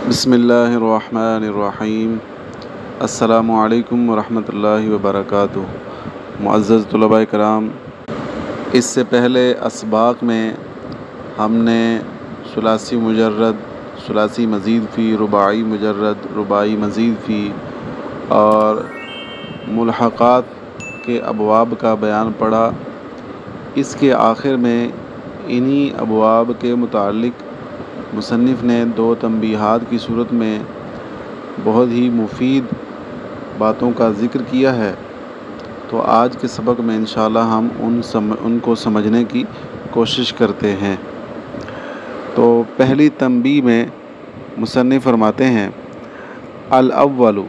بسم اللہ الرحمن الرحیم۔ السلام علیکم ورحمۃ اللہ وبرکاتہ۔ معزز طلباء کرام، اس سے پہلے اسباق میں ہم نے ثلاثی مجرد، ثلاثی مزید فی، رباعی مجرد، رباعی مزید فی اور ملحقات کے ابواب کا بیان پڑھا۔ اس کے آخر میں انہی ابواب کے متعلق مصنف نے دو تنبیہات کی صورت میں بہت ہی مفید باتوں کا ذکر کیا ہے۔ تو آج کے سبق میں انشاءاللہ ہم ان کو سمجھنے کی کوشش کرتے ہیں۔ تو پہلی تنبیہ میں مصنف فرماتے ہیں: الاول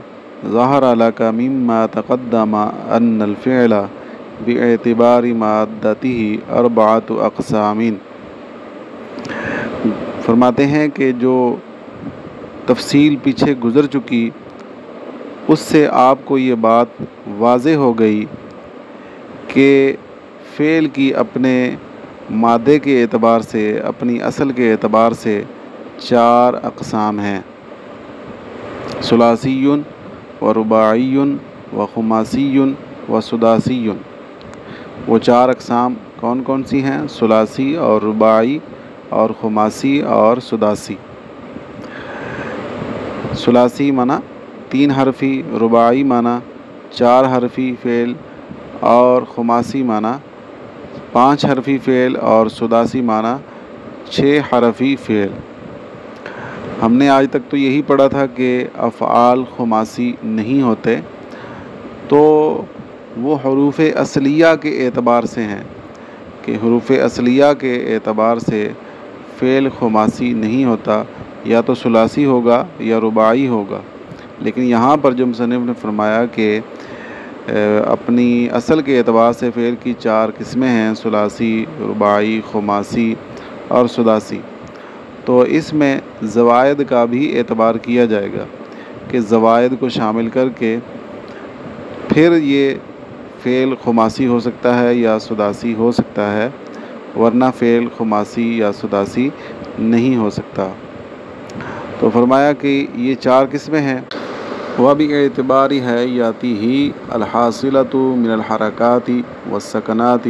ظہر لک مما تقدم ان الفعل باعتبار مادته اربعۃ اقسام۔ فرماتے ہیں کہ جو تفصیل پیچھے گزر چکی اس سے آپ کو یہ بات واضح ہو گئی کہ فعل کی اپنے مادے کے اعتبار سے، اپنی اصل کے اعتبار سے چار اقسام ہیں: ثلاثی و رباعی و خماسی و سداسی۔ وہ چار اقسام کون کون سی ہیں؟ ثلاثی اور رباعی اور خماسی اور سداسی۔ ثلاثی معنی 3 حرفی، رباعی معنی 4 حرفی فعل اور خماسی معنی 5 حرفی فعل اور سداسی معنی 6 حرفی فعل۔ ہم نے آج تک تو یہی پڑھا تھا کہ افعال خماسی نہیں ہوتے، تو وہ حروف اصلیہ کے اعتبار سے ہیں کہ حروف اصلیہ کے اعتبار سے فعل خماسی نہیں ہوتا، یا تو ثلاثی ہوگا یا رباعی ہوگا۔ لیکن یہاں پر جو مصنف نے فرمایا کہ اپنی اصل کے اعتبار سے فعل کی 4 قسمیں ہیں: ثلاثی، رباعی، خماسی اور سداسی، تو اس میں زوائد کا بھی اعتبار کیا جائے گا کہ زوائد کو شامل کر کے پھر یہ فعل خماسی ہو سکتا ہے یا سداسی ہو سکتا ہے، ورنہ فعل خماسی یا سداسی نہیں ہو سکتا۔ تو فرمایا کہ یہ 4 قسمیں ہیں: وَبِاعْتِبَارِ هَيْئَتِهِ الْحَاصِلَةُ مِنَ الْحَرَكَاتِ وَالسَّكَنَاتِ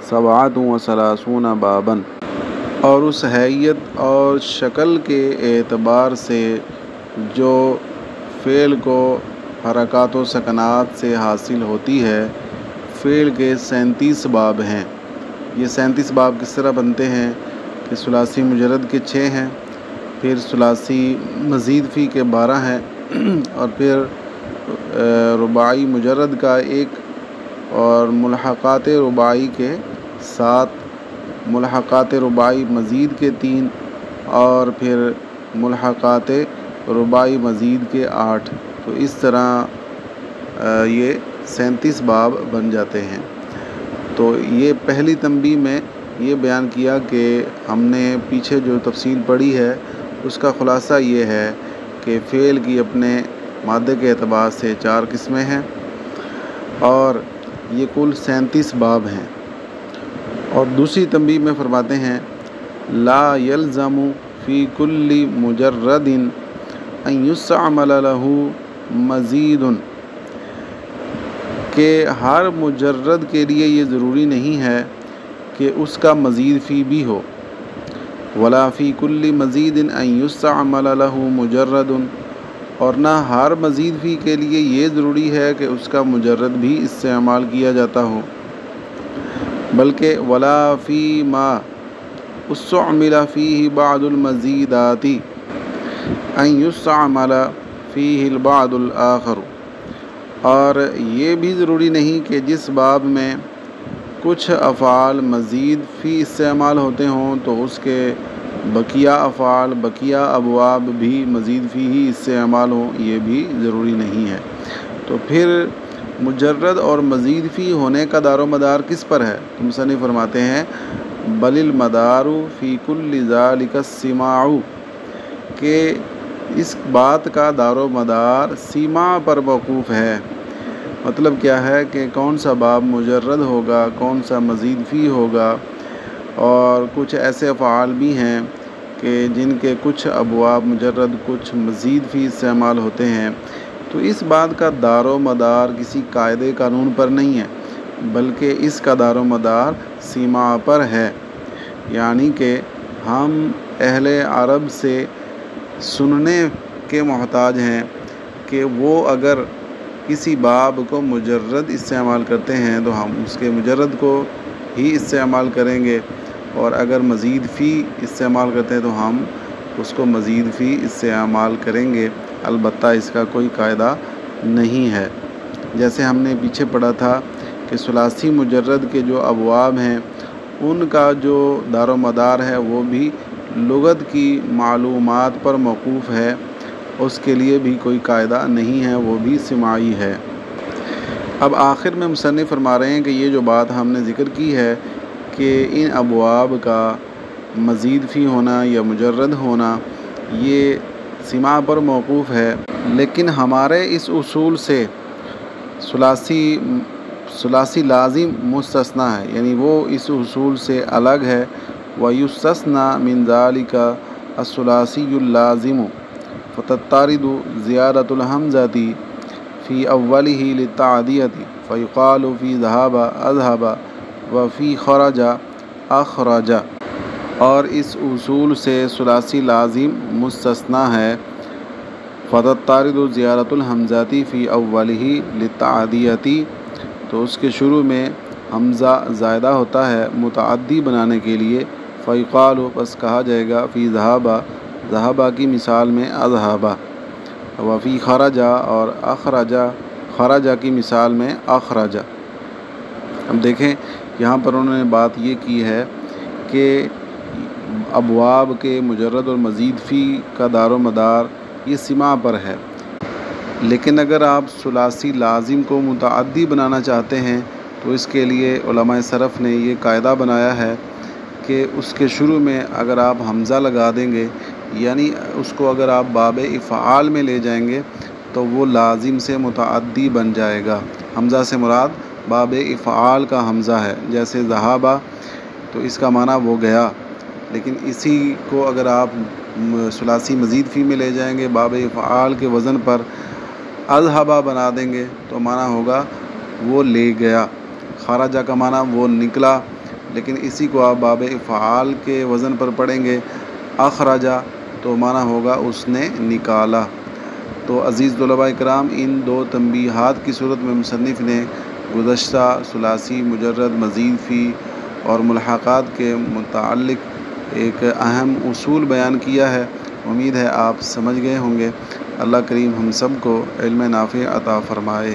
37 بابًا۔ اور اس حیثیت اور شکل کے اعتبار سے جو فعل کو حرکات و سکنات سے حاصل ہوتی ہے، فعل کے 37 باب ہیں۔ یہ 37 باب کس طرح بنتے ہیں کہ ثلاثی مجرد کے 6 ہیں، پھر ثلاثی مزید فی کے 12 ہیں، اور پھر رباعی مجرد کا 1 اور ملحقات رباعی کے 7، ملحقات رباعی مزید کے 3 اور پھر ملحقات رباعی مزید کے 8۔ تو اس طرح یہ 37 باب بن جاتے ہیں۔ تو یہ پہلی تنبیہ میں یہ بیان کیا کہ ہم نے پیچھے جو تفصیل پڑھی ہے اس کا خلاصہ یہ ہے کہ فعل کی اپنے مادے کے اعتبار سے 4 قسمیں ہیں اور یہ کل 37 باب ہیں۔ اور دوسری تنبیہ میں فرماتے ہیں: لا يلزم فی کل مجرد ان یستعمل له مزید، کہ ہر مجرد کے لیے یہ ضروری نہیں ہے کہ اس کا مزید فی بھی ہو۔ ولا فی کل مزید ان یستعمل له مجرد، اور نہ ہر مزید فی کے لیے یہ ضروری ہے کہ اس کا مجرد بھی استعمال کیا جاتا ہو، بلکہ ولا فی ما استعمل فیہ بعض المزیدات ان یستعمل فیہ البعض الآخر، اور یہ بھی ضروری نہیں کہ جس باب میں کچھ افعال مزید فی استعمال ہوتے ہوں تو اس کے بقیہ افعال، بقیہ ابواب بھی مزید فی ہی استعمال ہوں، یہ بھی ضروری نہیں ہے۔ تو پھر مجرد اور مزید فی ہونے کا دار و مدار کس پر ہے؟ تو مصنف فرماتے ہیں: بل المدار فی کل ذالک السماع، کہ اس بات کا دار و مدار سیما پر موقوف ہے۔ مطلب کیا ہے کہ کون سا باب مجرد ہوگا، کون سا مزید فی ہوگا، اور کچھ ایسے افعال بھی ہیں کہ جن کے کچھ ابواب مجرد کچھ مزید فی استعمال ہوتے ہیں، تو اس بات کا دار و مدار کسی قاعدے قانون پر نہیں ہے، بلکہ اس کا دار و مدار سماع پر ہے، یعنی کہ ہم اہل عرب سے سننے کے محتاج ہیں کہ وہ اگر کسی باب کو مجرد استعمال کرتے ہیں تو ہم اس کے مجرد کو ہی استعمال کریں گے، اور اگر مزید فی استعمال کرتے ہیں تو ہم اس کو مزید فی استعمال کریں گے، البتہ اس کا کوئی قاعدہ نہیں ہے۔ جیسے ہم نے پیچھے پڑھا تھا کہ ثلاثی مجرد کے جو ابواب ہیں ان کا جو دار و مدار ہے وہ بھی لغت کی معلومات پر موقوف ہے، اس کے لیے بھی کوئی قاعدہ نہیں ہے، وہ بھی سماعی ہے۔ اب آخر میں مصنف فرما رہے ہیں کہ یہ جو بات ہم نے ذکر کی ہے کہ ان ابواب کا مزید فی ہونا یا مجرد ہونا یہ سماع پر موقوف ہے، لیکن ہمارے اس اصول سے ثلاثی لازم مستثنیٰ ہے، یعنی وہ اس اصول سے الگ ہے۔ وَيُسْتَثْنَى مِنْ ذَلِكَ الثُّلَاثِيُّ اللَّازِمُ فَتَطَّرِدُ زِيَادَةُ الْحَمْزَةِ فِي أَوَّلِهِ لِلتَّعْدِيَةِ فَيُقَالُ فِي ذَهَبَ أَذْهَبَ وَفِي خَرَجَ أَخْرَجَ۔ اور اس اصول سے ثلاثی لازم مستثنیٰ ہے، فَتَطَّرِدُ زِيَادَةُ الْحَمْزَةِ فِي أَوَّلِهِ لِلتَّعْدِيَةِ، تو اس کے شروع میں حمزہ زائدہ ہوتا ہے متعدی بنانے کے لیے، فَيُقَالُ پس کہا جائے گا، فی ذَهَبَ ذَهَبَ کی مثال میں اذهب، وفی خرج اور اخرج خرج کی مثال میں اخرج۔ اب دیکھیں یہاں پر انہوں نے بات یہ کی ہے کہ ابواب کے مجرد اور مزید فی کا دار و مدار یہ سماع پر ہے، لیکن اگر آپ ثلاثی لازم کو متعدی بنانا چاہتے ہیں تو اس کے لیے علماء صرف نے یہ قاعدہ بنایا ہے کہ اس کے شروع میں اگر آپ حمزہ لگا دیں گے، یعنی اس کو اگر آپ باب افعال میں لے جائیں گے تو وہ لازم سے متعدی بن جائے گا۔ حمزہ سے مراد باب افعال کا حمزہ ہے، جیسے ذہابہ تو اس کا معنی وہ گیا، لیکن اسی کو اگر آپ ثلاثی مزید فی میں لے جائیں گے باب افعال کے وزن پر اذہبہ بنا دیں گے تو معنی ہوگا وہ لے گیا۔ خرجہ کا معنی وہ نکلا، لیکن اسی کو آپ باب افعال کے وزن پر پڑھیں گے اخرجہ تو معنی ہوگا اس نے نکالا۔ تو عزیز طلباء اکرام، ان دو تنبیہات کی صورت میں مصنف نے گزشتہ ثلاثی مجرد مزید فی اور ملحقات کے متعلق ایک اہم اصول بیان کیا ہے۔ امید ہے آپ سمجھ گئے ہوں گے۔ اللہ کریم ہم سب کو علم نافع عطا فرمائے۔